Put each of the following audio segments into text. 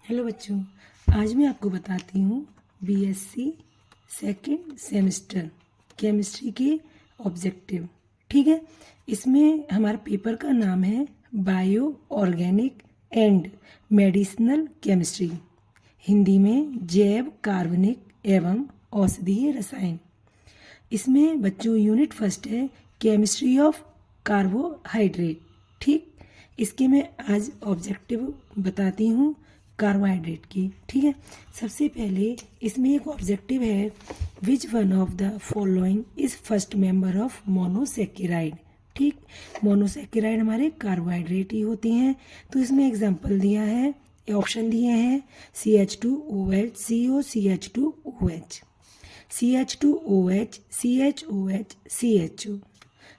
Hello बच्चों, आज मैं आपको बताती हूँ बीएससी सेकंड सेमेस्टर केमिस्ट्री के ऑब्जेक्टिव। ठीक है, इसमें हमारे पेपर का नाम है bio organic and medicinal chemistry, Hindi में जैव कार्बनिक एवं औषधीय रसायन। इसमें बच्चों यूनिट फर्स्ट है केमिस्ट्री ऑफ कार्बोहाइड्रेट। ठीक, इसके मैं आज ऑब्जेक्टिव बताती हूँ कार्बोहाइड्रेट की। ठीक है, सबसे पहले इसमें एक ऑब्जेक्टिव है which one of the following is first member of monosaccharide. ठीक, मोनोसेकेराइड हमारे कार्बोहाइड्रेट ही होती हैं। तो इसमें एग्जांपल दिया है, ऑप्शन दिए हैं CH2OH, CO, CH2OH, CH2OH, CHOH, CHO,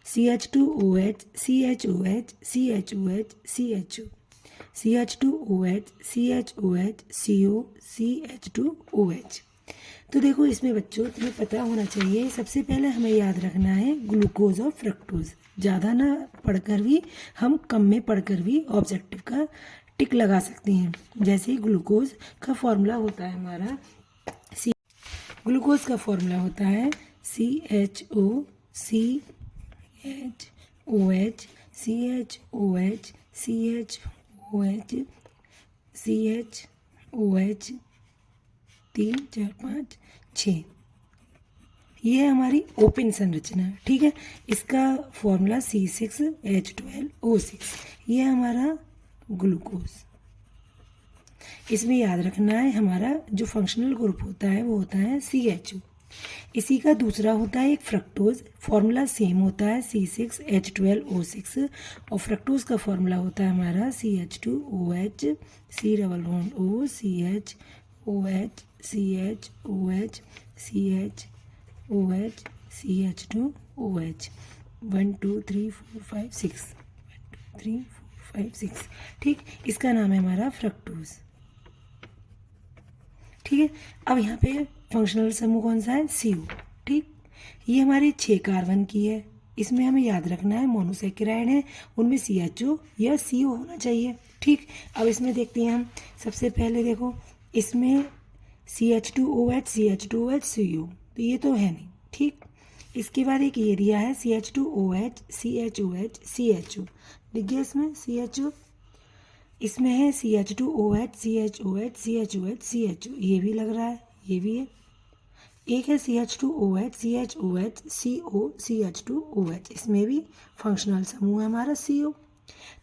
CH2OH, CHOH, CHOH, CHO, CH2OH, CHOH, CO, CH2OH। तो देखो इसमें बच्चों तुम्हें पता होना चाहिए, सबसे पहले हमें याद रखना है ग्लूकोज और फ्रक्टोज। ज़्यादा ना पढ़कर भी, हम कम में पढ़कर भी ऑब्जेक्टिव का टिक लगा सकते हैं। जैसे ग्लूकोज का फॉर्मूला होता है हमारा ग्लूकोज का फॉर्मूला होता है CHO, CHOH, CHOH, CHOH, CHOH, 3 4 5 6। ये है हमारी ओपन संरचना। ठीक है, इसका फॉर्मूला C6H12O6। ये है हमारा ग्लूकोज। इसमें याद रखना है हमारा जो फंक्शनल ग्रुप होता है वो होता है CHO। इसी का दूसरा होता है एक फ्रक्टोज, फॉर्मूला सेम होता है C6H12O6, और फ्रक्टोज का फॉर्मूला होता है हमारा CH2OH, C=O, CHOH, CHOH, CHOH, CH2OH। 1 2 3 4 5 6, 1 2 3 4 5 6। ठीक, इसका नाम है हमारा फ्रक्टोज। ठीक है, अब यहाँ पे फंक्शनल समूह कौन सा है? CO। ठीक, ये हमारी 6 कार्बन की है। इसमें हमें याद रखना है मोनोसेकेराइड है, उनमें CHO या CO होना चाहिए। ठीक, अब इसमें देखते हैं हम। सबसे पहले देखो इसमें CH2OH, CH2OH, CO, तो ये तो है नहीं। ठीक, इसके बाद एक ये दिया है CH2OH, CHOH, CHO। देखिए इसमें CHO, इसमें है CH2OH, CHOH, CHOH, CHO, ये भी लग रहा है, ये भी है। एक है CH2OH, CHOH, CO, CH2OH, इसमें भी फंक्शनल समूह है हमारा CO।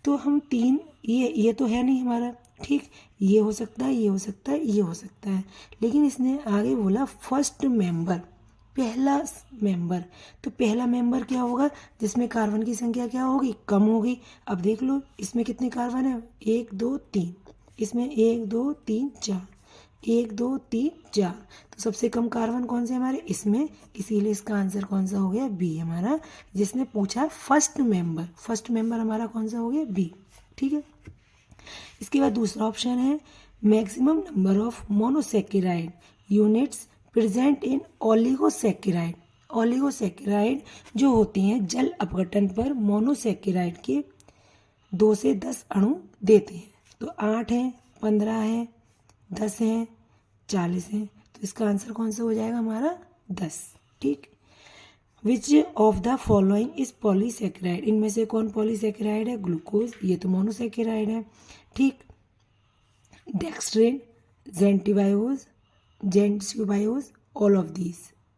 तो हम तीन, ये तो है नहीं हमारा। ठीक, ये हो सकता है, ये हो सकता है, ये हो सकता है, लेकिन इसने आगे बोला फर्स्ट मेंबर, पहला मेंबर। तो पहला मेंबर क्या होगा? जिसमें कार्बन की संख्या क्या होगी? कम होगी। अब देख लो इसमें कितने कार्बन है? 1 2 3। इसमें 1 2 3 4, 1 2 3 4। तो सबसे कम कार्बन कौन से हमारे? इसमें। इसीलिए इसका आंसर कौन सा हो गया? बी हमारा। जिसने पूछा फर्स्ट मेंबर, फर्स्ट मेंबर हमारा कौन सा हो गया? बी। ठीक है, इसके बाद दूसरा ऑप्शन है maximum number of monosaccharide units present in oligosaccharide. Oligosaccharide जो होती हैं जल अपघटन पर मोनोसेकेराइड के 2 से 10 अणु देते हैं। तो 8 हैं, 15 हैं, 10 हैं, 40 हैं। तो इसका आंसर कौन सा हो जाएगा हमारा? 10। ठीक, which of the following is polysaccharide. इनमें से कौन पॉलीसेकेराइड है? ग्लूकोज, ये तो मोनोसेकेराइड है। ठीक, डेक्स्ट्रिन, जेंटिबायोज, जेंट्सबायोज, ऑल ऑफ दीज।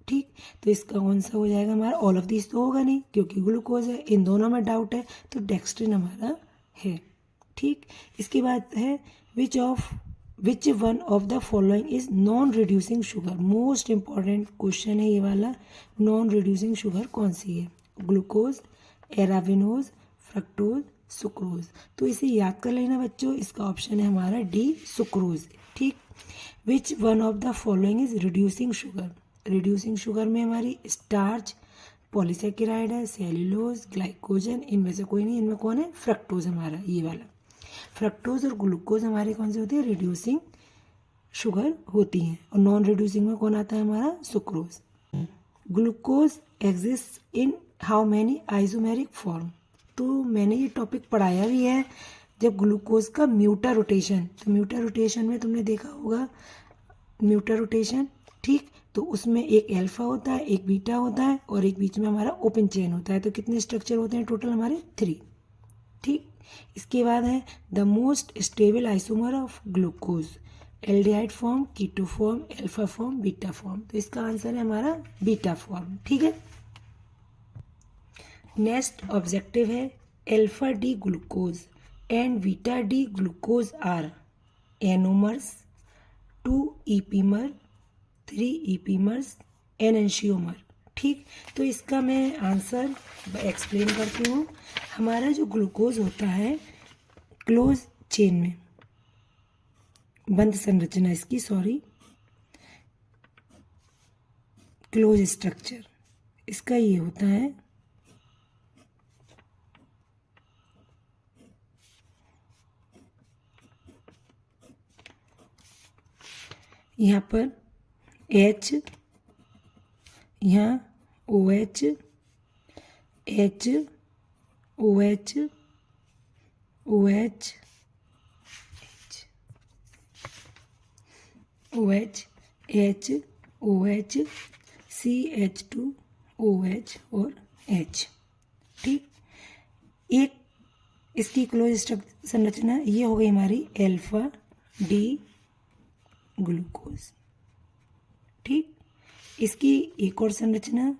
ठीक, तो इसका कौन सा हो जाएगा हमारा? ऑल ऑफ दीज तो होगा नहीं क्योंकि ग्लूकोज है, इन दोनों में डाउट है, तो डेक्स्ट्रिन हमारा है। ठीक, इसके बाद है which one of the following is non reducing sugar. Most important question है ये वाला। नॉन रिड्यूसिंग शुगर कौन सी है? Glucose, arabinose, fructose, sucrose. तो इसे याद कर लेना बच्चों, इसका ऑप्शन है हमारा डी, सुक्रोज। ठीक, विच one of the following is reducing sugar. Reducing sugar में हमारी स्टार्च, पॉलीसेकेराइड है, सेल्यूलोज, ग्लाइकोजन, इनमें से कोई नहीं। इनमें कौन है? फ्रक्टोज हमारा, ये वाला। फ्रक्टोज और ग्लूकोज हमारे कौन से होते हैं? रिड्यूसिंग शुगर होती हैं। और नॉन रिड्यूसिंग में कौन आता है हमारा? Sucrose. Glucose exist in how many isomeric form. तो मैंने ये टॉपिक पढ़ाया भी है जब ग्लूकोज का म्यूटा रोटेशन, तो म्यूटा रोटेशन में तुमने देखा होगा म्यूटा रोटेशन, ठीक, तो उसमें एक अल्फा होता है, एक बीटा होता है और एक बीच में हमारा ओपन चेन होता है। तो कितने स्ट्रक्चर होते हैं टोटल हमारे 3, ठीक। इसके बाद है the most stable isomer of glucose, aldehyde form, keto form, alpha form, beta form. तो इसका आंसर है हमारा बीटा फॉर्म, ठीक है। नेक्स्ट ऑब्जेक्टिव है alpha D glucose and beta D glucose are anomers, 2 epimer, 3 epimers, enantiomer, ठीक। तो इसका मैं आंसर एक्सप्लेन करती हूँ। हमारा जो ग्लूकोज होता है क्लोज चेन में, बंद संरचना इसकी, सॉरी, क्लोज स्ट्रक्चर इसका ये होता है। यहाँ पर H, यहाँ OH, H, OH, OH, OH, H, OH, CH2, OH और H, ठीक। एक इसकी क्लोज संरचना ये हो गई हमारी अल्फा डी ग्लूकोज, ठीक। इसकी एक और संरचना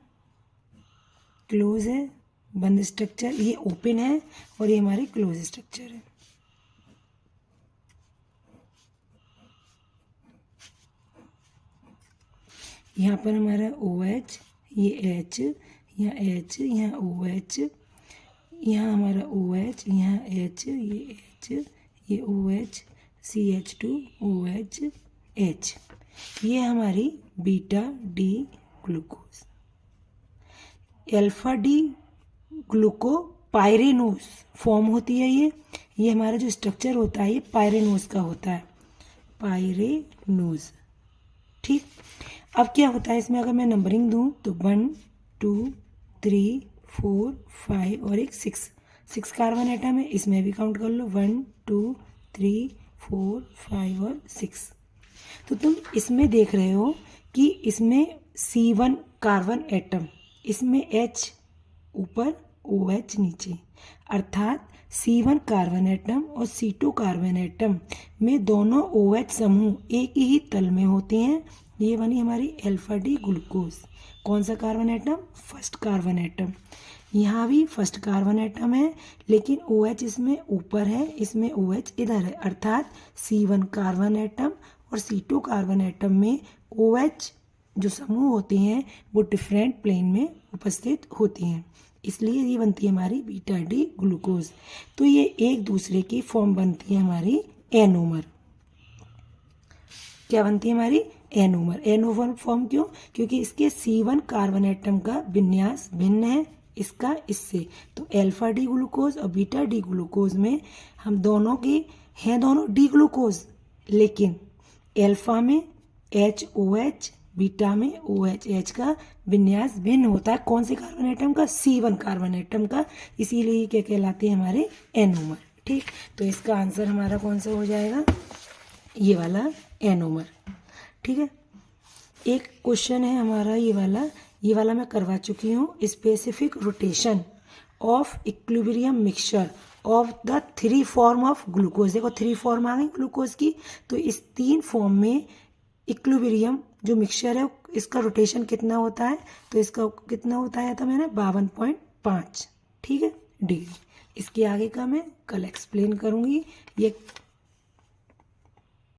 क्लोज है, बंद स्ट्रक्चर, ये ओपन है और ये हमारी क्लोज स्ट्रक्चर है। यहाँ पर हमारा OH, ये H, यहाँ H, यहाँ OH, यहाँ हमारा OH, यहाँ H, ये H, ये OH, CH2, OH, H, ये हमारी beta D glucose. Alpha D glucopyranose form होती है ये हमारा जो स्ट्रक्चर होता है ये पायरेनोज का होता है, पायरेनोज, ठीक। अब क्या होता है इसमें, अगर मैं नंबरिंग दूं तो 1 2 3 4 5 और एक 6 कार्बन एटम है, इसमें भी काउंट कर लो 1 2 3 4 5 और 6। तो तुम इसमें देख रहे हो कि इसमें C1 कार्बन एटम, इसमें H ऊपर OH नीचे, अर्थात C1 कार्बन एटम और C2 कार्बन एटम में दोनों OH समूह एक ही तल में होते हैं। ये बनी हमारी अल्फा डी ग्लूकोज। कौन सा carbon atom? First carbon atom. यहाँ भी फर्स्ट कार्बन एटम है लेकिन OH इसमें ऊपर है, इसमें OH इधर है, अर्थात C1 कार्बन एटम और C2 कार्बन एटम में OH जो समूह होते हैं वो डिफरेंट प्लेन में उपस्थित होते हैं, इसलिए ये बनती है हमारी बीटा डी ग्लूकोज। तो ये एक दूसरे की फॉर्म बनती है हमारी एनोमर। क्या बनती है हमारी? एनोमर। एनोमर फॉर्म क्यों? क्योंकि इसके C1 कार्बन एटम का विन्यास भिन्न है इसका इससे। तो अल्फा डी ग्लूकोज और बीटा डी ग्लूकोज में हम दोनों के हैं दोनों डी ग्लूकोज, लेकिन अल्फा में HOH, बीटा में OH का विन्यास भिन्न होता है। कौन से कार्बन एटम का? C1 कार्बन एटम का, इसीलिए ये क्या कहलाते हैं हमारे एनोमर। ठीक, तो इसका आंसर हमारा कौन सा हो जाएगा? ये वाला एनोमर। ठीक है, एक क्वेश्चन है हमारा ये वाला मैं करवा चुकी हूँ। Specific rotation of equilibrium mixture of the 3 form of glucose. देखो 3 फॉर्म आ गई ग्लूकोज की, तो इस 3 फॉर्म में इक्विलिब्रियम जो मिक्सचर है इसका रोटेशन कितना होता है? तो इसका कितना होता है था मैंने 52.5, ठीक है, डिग्री। इसके आगे का मैं कल एक्सप्लेन करूँगी। ये